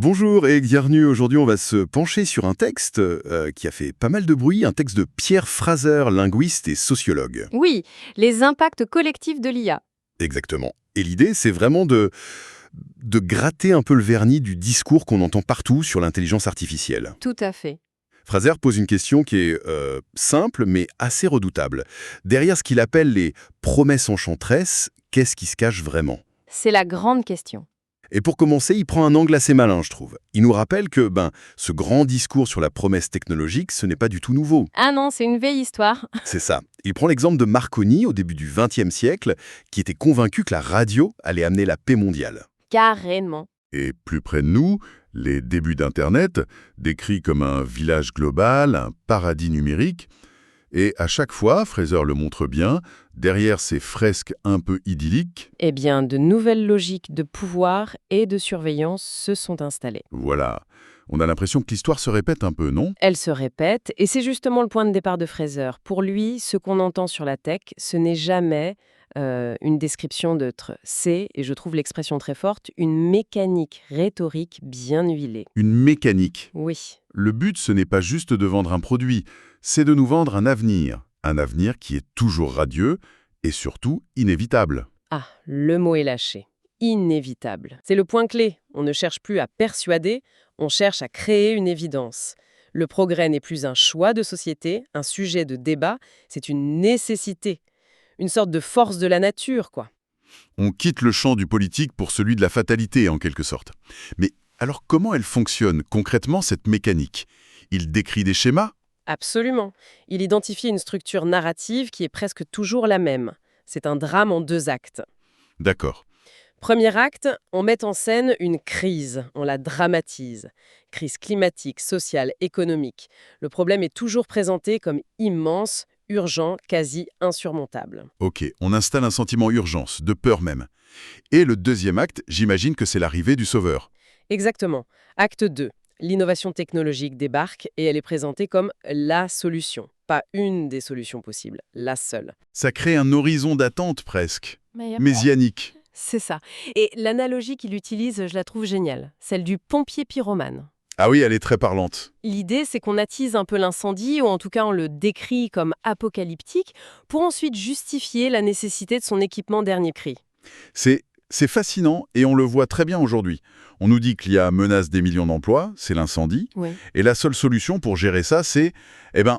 Bonjour et bienvenue. Aujourd'hui, on va se pencher sur un texte qui a fait pas mal de bruit, un texte de Pierre Fraser, linguiste et sociologue. Oui, les impacts collectifs de l'IA. Exactement. Et l'idée, c'est vraiment de gratter un peu le vernis du discours qu'on entend partout sur l'intelligence artificielle. Tout à fait. Fraser pose une question qui est simple, mais assez redoutable. Derrière ce qu'il appelle les promesses enchanteresses, qu'est-ce qui se cache vraiment ? C'est la grande question. Et pour commencer, il prend un angle assez malin, je trouve. Il nous rappelle que ce grand discours sur la promesse technologique, ce n'est pas du tout nouveau. Ah non, c'est une vieille histoire. C'est ça. Il prend l'exemple de Marconi au début du XXe siècle, qui était convaincu que la radio allait amener la paix mondiale. Carrément. Et plus près de nous, les débuts d'Internet, décrits comme un village global, un paradis numérique. Et à chaque fois, Fraser le montre bien, derrière ces fresques un peu idylliques, Eh bien, de nouvelles logiques de pouvoir et de surveillance se sont installées. voilà, on a l'impression que l'histoire se répète un peu, non ? Elles se répètent, et c'est justement le point de départ de Fraser. Pour lui, ce qu'on entend sur la tech, ce n'est jamais une description d'être. C'est, et je trouve l'expression très forte, une mécanique rhétorique bien huilée. Une mécanique. Oui. Le but, ce n'est pas juste de vendre un produit, c'est de nous vendre un avenir qui est toujours radieux et surtout inévitable. Ah, le mot est lâché. Inévitable. C'est le point clé. On ne cherche plus à persuader, on cherche à créer une évidence. Le progrès n'est plus un choix de société, un sujet de débat, c'est une nécessité. Une sorte de force de la nature, quoi. On quitte le champ du politique pour celui de la fatalité, en quelque sorte. Mais alors comment elle fonctionne concrètement, cette mécanique ? Il décrit des schémas ? Absolument. Il identifie une structure narrative qui est presque toujours la même. C'est un drame en 2 actes. D'accord. Premier acte, on met en scène une crise, on la dramatise. Crise climatique, sociale, économique. Le problème est toujours présenté comme immense, urgent, quasi insurmontable. Ok, on installe un sentiment urgence, de peur même. Et le deuxième acte, j'imagine que c'est l'arrivée du sauveur. Exactement. Acte 2. L'innovation technologique débarque et elle est présentée comme la solution. Pas une des solutions possibles, la seule. Ça crée un horizon d'attente presque, messianique. C'est ça. Et l'analogie qu'il utilise, je la trouve géniale. Celle du pompier pyromane. Ah oui, elle est très parlante. L'idée, c'est qu'on attise un peu l'incendie, ou en tout cas on le décrit comme apocalyptique, pour ensuite justifier la nécessité de son équipement dernier cri. C'est fascinant et on le voit très bien aujourd'hui. On nous dit qu'il y a menace des millions d'emplois, c'est l'incendie. Oui. Et la seule solution pour gérer ça, c'est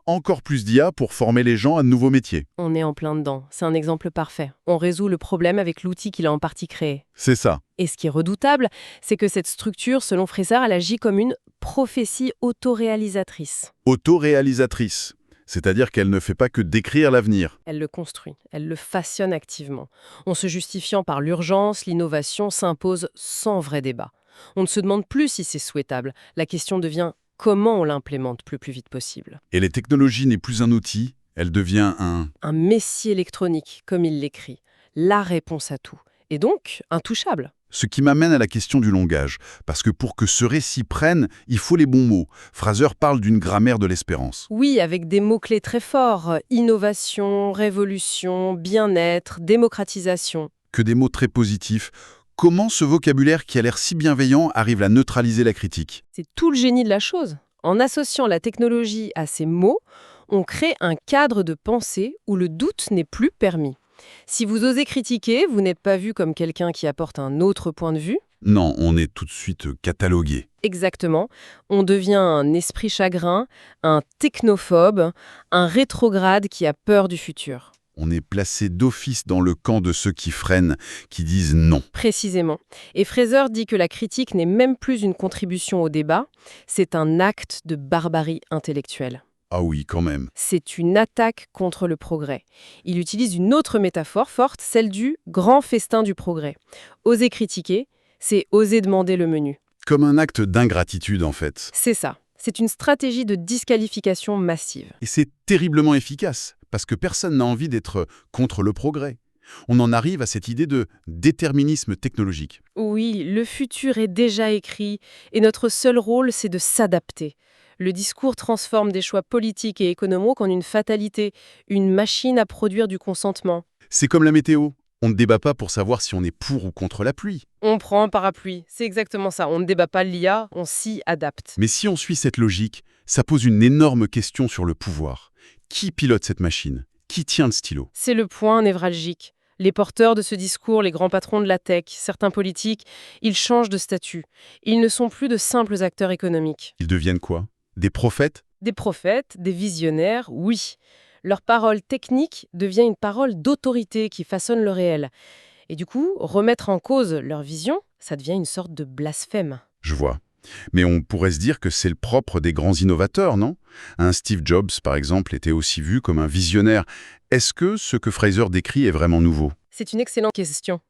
encore plus d'IA pour former les gens à de nouveaux métiers. On est en plein dedans. C'est un exemple parfait. On résout le problème avec l'outil qu'il a en partie créé. C'est ça. Et ce qui est redoutable, c'est que cette structure, selon Fraser, elle agit comme une prophétie autoréalisatrice. Autoréalisatrice. C'est-à-dire qu'elle ne fait pas que décrire l'avenir. Elle le construit, elle le façonne activement. En se justifiant par l'urgence, l'innovation s'impose sans vrai débat. On ne se demande plus si c'est souhaitable. La question devient comment on l'implémente le plus vite possible. Et les technologies n'est plus un outil, elle devient Un messie électronique, comme il l'écrit. La réponse à tout. Et donc, intouchable. Ce qui m'amène à la question du langage, parce que pour que ce récit prenne, il faut les bons mots. Fraser parle d'une grammaire de l'espérance. Oui, avec des mots-clés très forts. Innovation, révolution, bien-être, démocratisation. Que des mots très positifs. Comment ce vocabulaire qui a l'air si bienveillant arrive à neutraliser la critique ? C'est tout le génie de la chose. En associant la technologie à ces mots, on crée un cadre de pensée où le doute n'est plus permis. Si vous osez critiquer, vous n'êtes pas vu comme quelqu'un qui apporte un autre point de vue. Non, on est tout de suite catalogué. Exactement. On devient un esprit chagrin, un technophobe, un rétrograde qui a peur du futur. On est placé d'office dans le camp de ceux qui freinent, qui disent non. Précisément. Et Fraser dit que la critique n'est même plus une contribution au débat, c'est un acte de barbarie intellectuelle. Ah oui, quand même. C'est une attaque contre le progrès. Il utilise une autre métaphore forte, celle du grand festin du progrès. Oser critiquer, c'est oser demander le menu. Comme un acte d'ingratitude, en fait. C'est ça. C'est une stratégie de disqualification massive. Et c'est terriblement efficace, parce que personne n'a envie d'être contre le progrès. On en arrive à cette idée de déterminisme technologique. Oui, le futur est déjà écrit, et notre seul rôle, c'est de s'adapter. Le discours transforme des choix politiques et économiques en une fatalité, une machine à produire du consentement. C'est comme la météo. On ne débat pas pour savoir si on est pour ou contre la pluie. On prend un parapluie, c'est exactement ça. On ne débat pas l'IA, on s'y adapte. Mais si on suit cette logique, ça pose une énorme question sur le pouvoir. Qui pilote cette machine? Qui tient le stylo? C'est le point névralgique. Les porteurs de ce discours, les grands patrons de la tech, certains politiques, ils changent de statut. Ils ne sont plus de simples acteurs économiques. Ils deviennent quoi? Des prophètes? Des prophètes, des visionnaires, oui. Leur parole technique devient une parole d'autorité qui façonne le réel. Et du coup, remettre en cause leur vision, ça devient une sorte de blasphème. Je vois. Mais on pourrait se dire que c'est le propre des grands innovateurs, non? Un Steve Jobs, par exemple, était aussi vu comme un visionnaire. Est-ce que ce que Fraser décrit est vraiment nouveau? C'est une excellente question.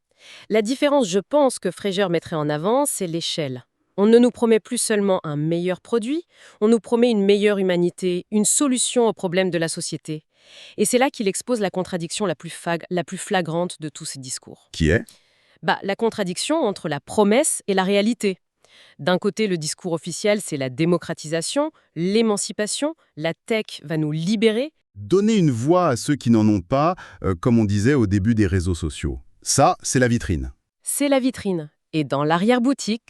La différence, je pense, que Fraser mettrait en avant, c'est l'échelle. On ne nous promet plus seulement un meilleur produit, on nous promet une meilleure humanité, une solution aux problèmes de la société. Et c'est là qu'il expose la contradiction la plus flagrante de tous ces discours. Qui est? La contradiction entre la promesse et la réalité. D'un côté, le discours officiel, c'est la démocratisation, l'émancipation, la tech va nous libérer. Donner une voix à ceux qui n'en ont pas, comme on disait au début des réseaux sociaux. Ça, c'est la vitrine. C'est la vitrine. Et dans l'arrière-boutique,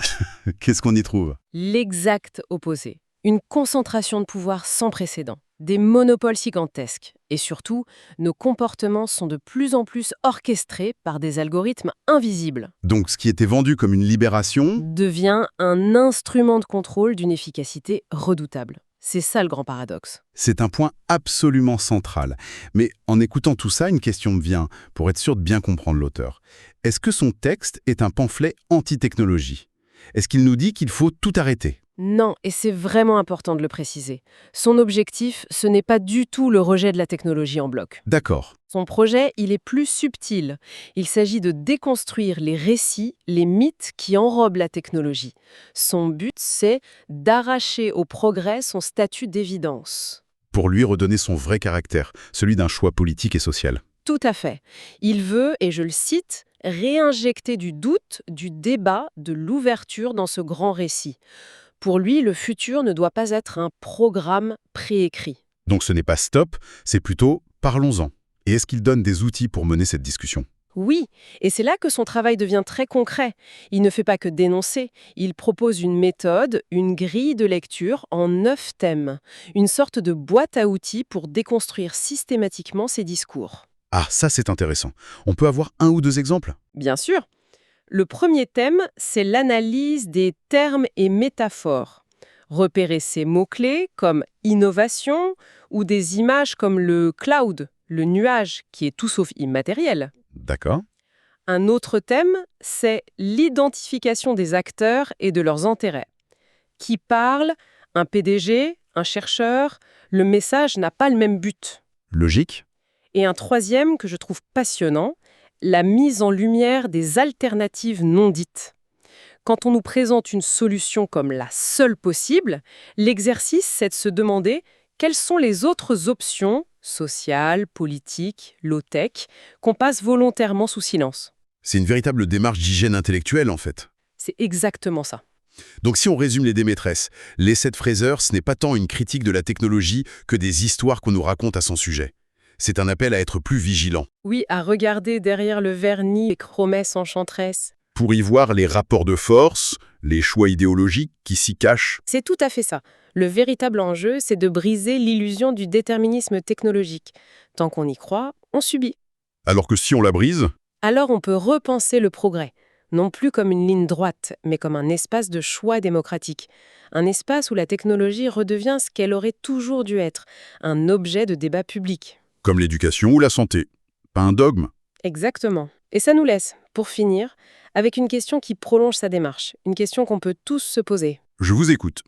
Qu'est-ce qu'on y trouve? l'exact opposé. Une concentration de pouvoir sans précédent, des monopoles gigantesques. Et surtout, nos comportements sont de plus en plus orchestrés par des algorithmes invisibles. Donc ce qui était vendu comme une libération, Devient un instrument de contrôle d'une efficacité redoutable. C'est ça le grand paradoxe. c'est un point absolument central. Mais en écoutant tout ça, une question me vient, pour être sûr de bien comprendre l'auteur. Est-ce que son texte est un pamphlet anti-technologie? Est-ce qu'il nous dit qu'il faut tout arrêter? Non, et c'est vraiment important de le préciser. Son objectif, ce n'est pas du tout le rejet de la technologie en bloc. D'accord. Son projet, il est plus subtil. Il s'agit de déconstruire les récits, les mythes qui enrobent la technologie. Son but, c'est d'arracher au progrès son statut d'évidence. Pour lui redonner son vrai caractère, celui d'un choix politique et social. Tout à fait. Il veut, et je le cite, réinjecter du doute, du débat, de l'ouverture dans ce grand récit. Pour lui, le futur ne doit pas être un programme préécrit. Donc ce n'est pas stop, c'est plutôt parlons-en. Et est-ce qu'il donne des outils pour mener cette discussion? Oui, et c'est là que son travail devient très concret. Il ne fait pas que dénoncer, il propose une méthode, une grille de lecture en 9 thèmes, une sorte de boîte à outils pour déconstruire systématiquement ses discours. Ah, ça c'est intéressant. On peut avoir un ou deux exemples? Bien sûr. Le premier thème, c'est l'analyse des termes et métaphores. Repérer ces mots-clés comme innovation ou des images comme le cloud, le nuage, qui est tout sauf immatériel. D'accord. Un autre thème, c'est l'identification des acteurs et de leurs intérêts. Qui parle? Un PDG? Un chercheur? Le message n'a pas le même but. Logique. Et un troisième que je trouve passionnant, la mise en lumière des alternatives non dites. Quand on nous présente une solution comme la seule possible, l'exercice, c'est de se demander quelles sont les autres options, sociales, politiques, low-tech, qu'on passe volontairement sous silence. C'est une véritable démarche d'hygiène intellectuelle en fait. C'est exactement ça. Donc si on résume les démaîtresses, l'essai de Fraser, ce n'est pas tant une critique de la technologie que des histoires qu'on nous raconte à son sujet. C'est un appel à être plus vigilant, Oui, à regarder derrière le vernis les promesses enchanteresses. pour y voir les rapports de force, les choix idéologiques qui s'y cachent. C'est tout à fait ça. Le véritable enjeu, c'est de briser l'illusion du déterminisme technologique. Tant qu'on y croit, on subit. Alors que si on la brise, Alors on peut repenser le progrès, non plus comme une ligne droite, mais comme un espace de choix démocratique. Un espace où la technologie redevient ce qu'elle aurait toujours dû être, un objet de débat public. comme l'éducation ou la santé. Pas un dogme. Exactement. Et ça nous laisse, pour finir, avec une question qui prolonge sa démarche, une question qu'on peut tous se poser. Je vous écoute.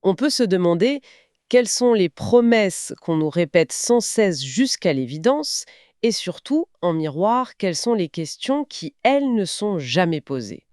On peut se demander quelles sont les promesses qu'on nous répète sans cesse jusqu'à l'évidence, et surtout, en miroir, quelles sont les questions qui, elles, ne sont jamais posées.